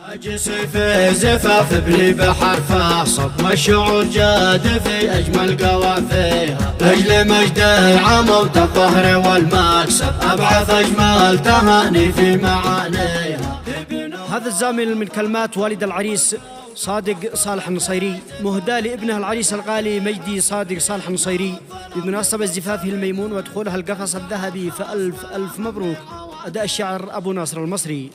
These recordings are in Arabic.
أجسي في زفاف ابني بحرفه صب والشعور جاد في أجمل قوافيها أجل مجد العمود الظهر والمكسب أبعث أجمل تهاني في معانيها. هذا الزامل من كلمات والد العريس صادق صالح النصيري مهداة لابنه العريس الغالي مجدي صادق صالح النصيري بمناسبة زفافه الميمون ودخولها القفص الذهبي، فألف ألف مبروك. أداء الشاعر أبو ناصر المصري.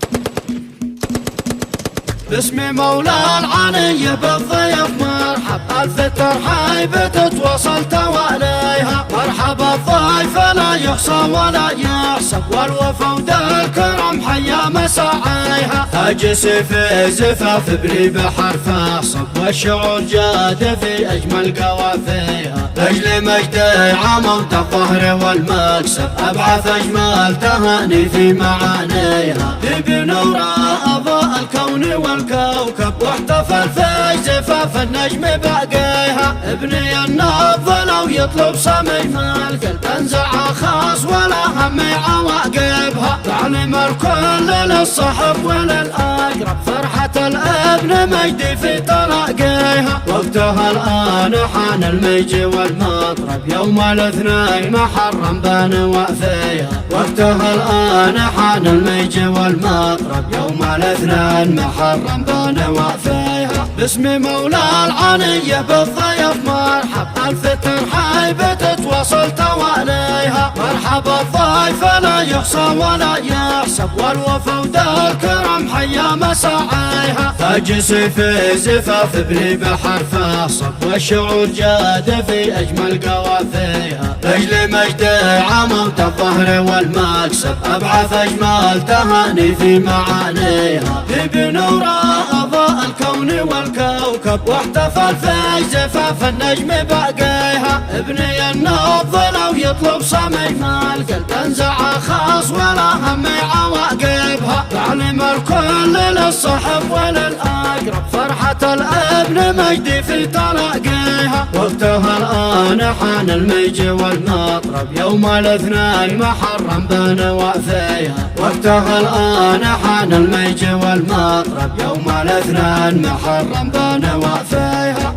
باسم مولى العلي بالضيف مرحب، ألف ترحيب تتوصل تواليها. مرحبا الضيف لا يحصى ولا يحسب، والوفود الكرم حيا مساعيها. أجسي في زفاف ابني بحرفه صب والشعور جاد في أجمل قوافيها أجل مجد عمود الظهر والمكسب أبعث أجمل تهاني في معانيها. بنور أضاء الكون والكوكب واحتفل في زفاف النجم باقيها. ابني النبض لو يطلب صميم القلب انزع خاص ولا هم عواقبها. تعلم الكل للصحب وللأقرب فرحة الابن مجدي في تلاقيها. وقتها الآن حان الميج والمطرب يوم الاثنين محرم بان وفيها. وقتها الآن حان الميج والمطرب يوم الاثنين محرم بان وفيها. باسم مولى العلي بالضيف مرحب، ألف ترحيب تتوصل تواليها. مرحبا الضيف لا يحصى ولا يحسب، والوفود الكرم حيا مساعيها. أجسي في زفاف ابني بحرفه صب والشعور جاد في أجمل قوافيها أجل مجد عمود الظهر والمكسب أبعث أجمل تهاني في معانيها. بنور أضاء الكون والكوكب واحتفل في زفاف النجم باقيها. ابني النبض لو يطلب صميم القلب انزع خاص ولا هم عواقبها. تعلم الكل للصحب وللأقرب فرحة الابن مجدي في تلاقيها. وقتها الآن حان الميج والمطرب يوم الاثنين محرم بان وفيها. وقتها الآن حان الميج والمطرب يوم الاثنين محرم بان وفيها.